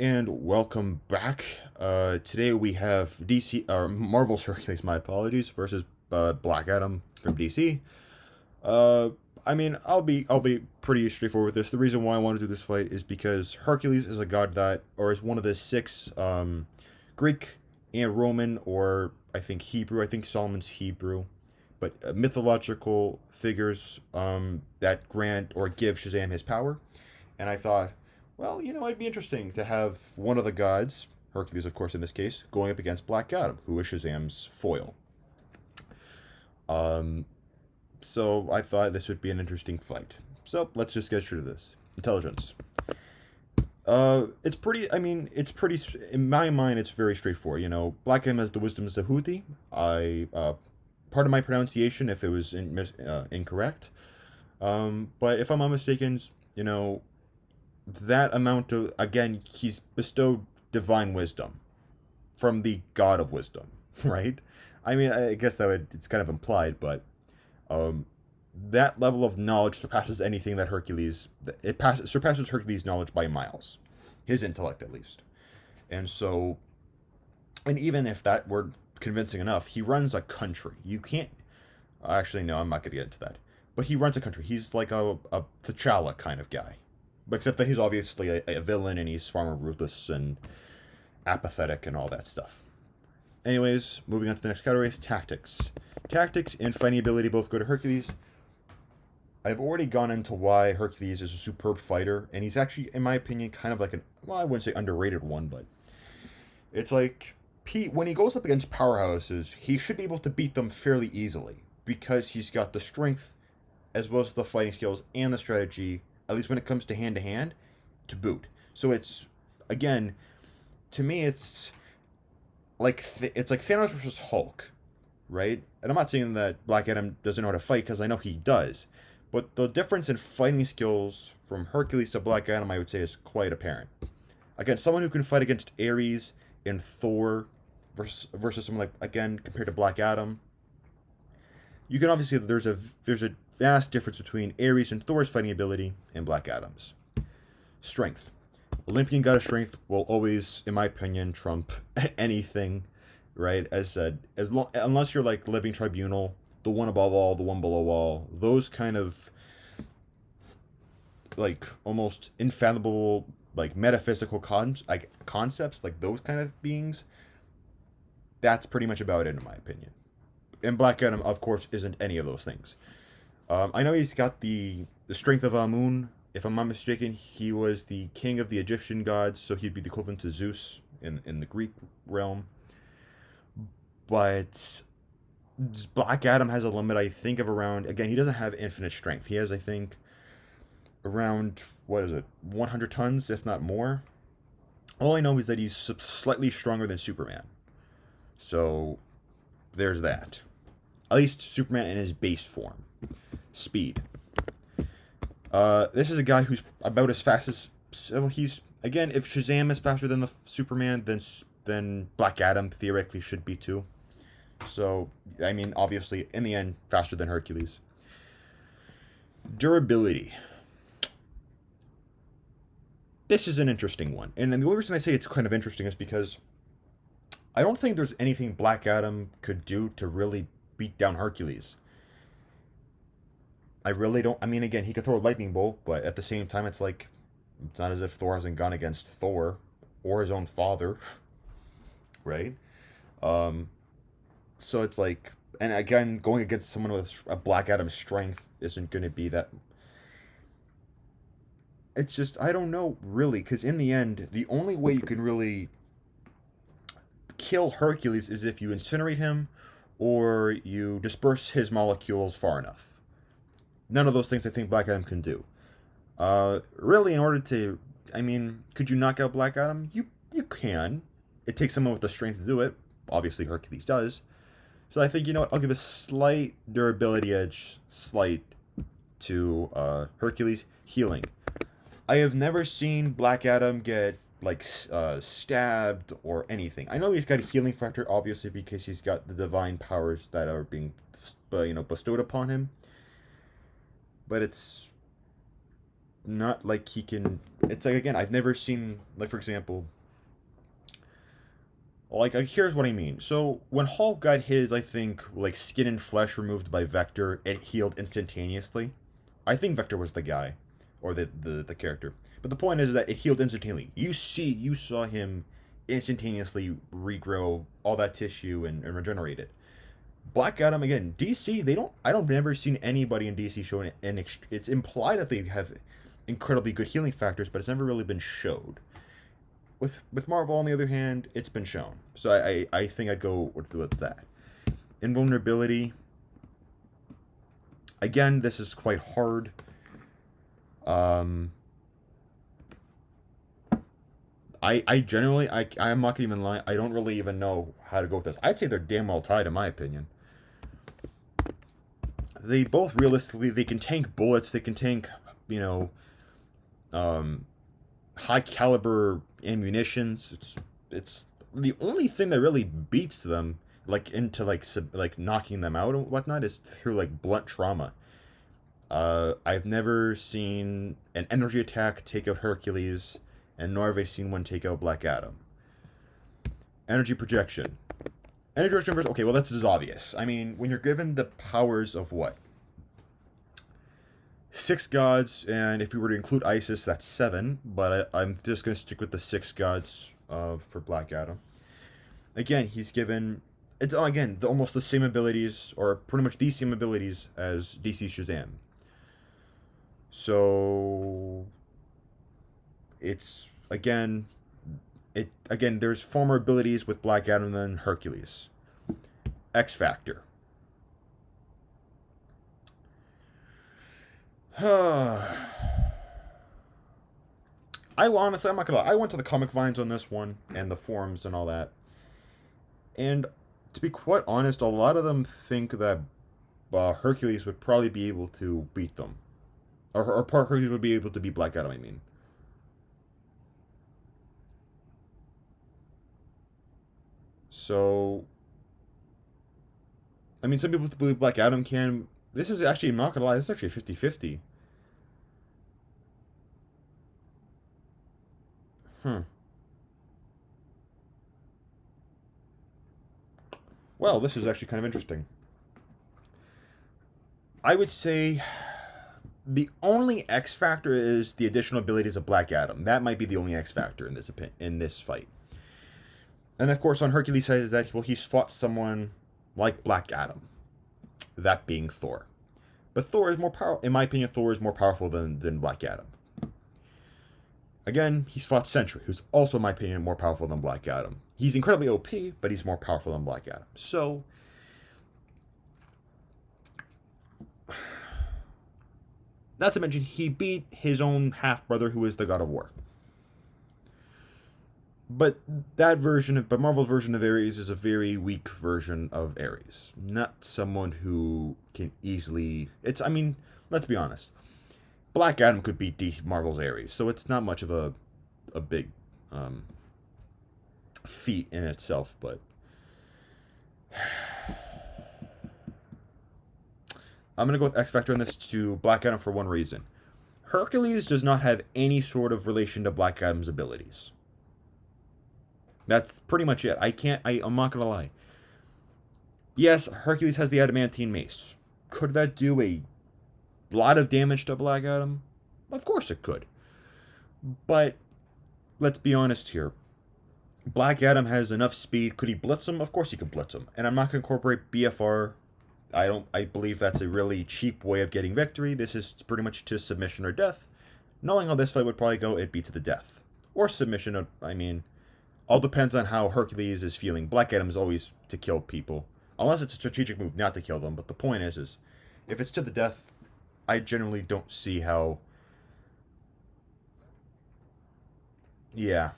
and welcome back. Today we have DC or Marvel's Hercules, my apologies, versus Black Adam from DC. Uh, I'll be pretty straightforward with this. The reason why I want to do this fight is because Hercules is a god that, or is one of the six Greek and Roman, or I think Hebrew. I think Solomon's Hebrew, but mythological figures that grant or give Shazam his power. And I thought, well, it'd be interesting to have one of the gods, Hercules, of course, in this case, going up against Black Adam, who is Shazam's foil. Um, so I thought this would be an interesting fight. So let's just get straight to this. Intelligence. It's pretty. I mean, it's pretty. In my mind, it's very straightforward. Black Adam has the wisdom of Zahuti. Part of my pronunciation if it was incorrect. But if I'm not mistaken, you know, that amount of, again, he's bestowed divine wisdom from the god of wisdom, right? I mean, I guess it's kind of implied, but um, that level of knowledge surpasses anything that surpasses Hercules' knowledge by miles, his intellect at least. And so, and even if that were convincing enough, he runs a country. You can't. Actually, no, I'm not going to get into that. But he runs a country. He's like a T'Challa kind of guy, except that he's obviously a villain and he's far more ruthless and apathetic and all that stuff. Anyways, moving on to the next category is tactics. Tactics and fighting ability both go to Hercules. I've already gone into why Hercules is a superb fighter, and he's actually, in my opinion, kind of like I wouldn't say underrated one, but it's like, when he goes up against powerhouses, he should be able to beat them fairly easily because he's got the strength as well as the fighting skills and the strategy, at least when it comes to hand, to boot. So it's, again, to me, it's like Thanos versus Hulk, right? And I'm not saying that Black Adam doesn't know how to fight, because I know he does. But the difference in fighting skills from Hercules to Black Adam, I would say, is quite apparent. Again, someone who can fight against Ares and Thor versus someone like, again, compared to Black Adam, you can obviously, there's a vast difference between Ares and Thor's fighting ability and Black Adam's. Strength. Olympian god of strength will always, in my opinion, trump anything, right? As said, unless you're like Living Tribunal, the one above all, the one below all, those kind of like almost infallible, like metaphysical concepts, like those kind of beings. That's pretty much about it, in my opinion. And Black Adam, of course, isn't any of those things. I know he's got the strength of Amun. If I'm not mistaken, he was the king of the Egyptian gods, so he'd be the equivalent to Zeus in the Greek realm. But Black Adam has a limit, I think, of around, again, he doesn't have infinite strength. He has, I think, around, 100 tons, if not more. All I know is that he's slightly stronger than Superman. So, there's that. At least Superman in his base form. Speed. This is a guy who's about as fast as... So he's... Again, if Shazam is faster than the Superman, then Black Adam theoretically should be too. So, I mean, obviously, in the end, faster than Hercules. Durability. This is an interesting one. And the only reason I say it's kind of interesting is because I don't think there's anything Black Adam could do to really beat down Hercules. I really don't. I mean, again, he could throw a lightning bolt, but at the same time, it's like, it's not as if Thor hasn't gone against Thor or his own father, right? Um, so it's like, and again, going against someone with a Black Adam strength isn't going to be that. It's just, I don't know, really, because in the end, the only way you can really kill Hercules is if you incinerate him or you disperse his molecules far enough. None of those things I think Black Adam can do. Really, in order to, I mean, could you knock out Black Adam? You can. It takes someone with the strength to do it. Obviously, Hercules does. So I think, you know what, I'll give a slight durability edge, to Hercules. Healing. I have never seen Black Adam get like stabbed or anything. I know he's got a healing factor, obviously, because he's got the divine powers that are being, bestowed upon him. But it's not like he can. It's like, again, I've never seen, like, for example, like, here's what I mean. So when Hulk got his, I think, like, skin and flesh removed by Vector, it healed instantaneously. I think Vector was the guy, or the character. But the point is that it healed instantaneously. You saw him instantaneously regrow all that tissue and regenerate it. Black Adam, again, DC, they don't. I don't never seen anybody in DC showing it's implied that they have incredibly good healing factors, but it's never really been showed. With Marvel, on the other hand, it's been shown. So I think I'd go with that. Invulnerability. Again, this is quite hard. Um, I generally, I'm not gonna even lie, I don't really even know how to go with this. I'd say they're damn well tied, in my opinion. They both, realistically, they can tank bullets, they can tank, you know, um, high caliber ammunitions. It's the only thing that really beats them, like, into, like knocking them out and whatnot, is through, like, blunt trauma. I've never seen an energy attack take out Hercules, and nor have I seen one take out Black Adam. Energy projection. Energy projection versus, okay, well, this is obvious. I mean, when you're given the powers of what? 6 gods, and if we were to include Isis, that's 7, but I'm just going to stick with the 6 gods for Black Adam. Again, he's given, it's again almost the same abilities, or pretty much the same abilities as DC Shazam. So it's again there's far more abilities with Black Adam than Hercules. X Factor. I honestly, I'm not gonna lie, I went to the comic vines on this one and the forums and all that, and to be quite honest, a lot of them think that Hercules would probably be able to beat them, or Hercules would be able to beat Black Adam. I mean, so I mean, some people believe Black Adam can. This is actually, I'm not gonna lie, this is actually a 50-50. Hmm. Well, this is actually kind of interesting. I would say the only X factor is the additional abilities of Black Adam. That might be the only X factor in this fight. And of course, on Hercules' side is that, well, he's fought someone like Black Adam, that being Thor. But Thor is more powerful. In my opinion, Thor is more powerful than Black Adam. Again, he's fought Sentry, who's also, in my opinion, more powerful than Black Adam. He's incredibly OP, but he's more powerful than Black Adam. So, not to mention, he beat his own half-brother, who is the God of War. But but Marvel's version of Ares is a very weak version of Ares. Not someone who can easily. I mean, let's be honest. Black Adam could beat Marvel's Ares, so it's not much of a big feat in itself. But I'm gonna go with X Factor on this to Black Adam for one reason. Hercules does not have any sort of relation to Black Adam's abilities. That's pretty much it. I'm not gonna lie. Yes, Hercules has the adamantine mace. Could that do a lot of damage to Black Adam? Of course it could. But let's be honest here. Black Adam has enough speed. Could he blitz him? Of course he could blitz him. And I'm not gonna incorporate BFR. I believe that's a really cheap way of getting victory. This is pretty much to submission or death. Knowing how this fight would probably go, it'd be to the death. Or submission, I mean, all depends on how Hercules is feeling. Black Adam is always to kill people. Unless it's a strategic move not to kill them. But the point is if it's to the death, I generally don't see how. Yeah.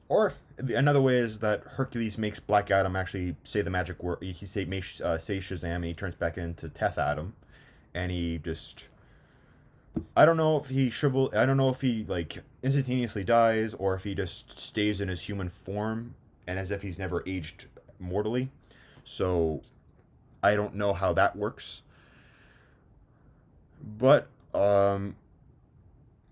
Or another way is that Hercules makes Black Adam actually say the magic word. He say Shazam, and he turns back into Teth Adam, and he just. I don't know if I don't know if he like instantaneously dies or if he just stays in his human form and as if he's never aged mortally. So I don't know how that works. But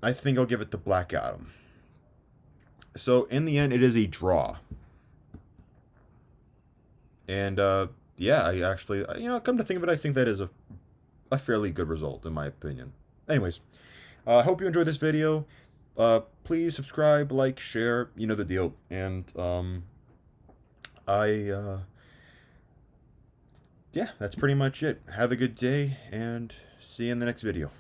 I think I'll give it to Black Adam. So in the end, it is a draw. And yeah, I actually, come to think of it, I think that is a fairly good result in my opinion. Anyways, I hope you enjoyed this video. Please subscribe, like, share, you know the deal. And yeah, that's pretty much it. Have a good day, and see you in the next video.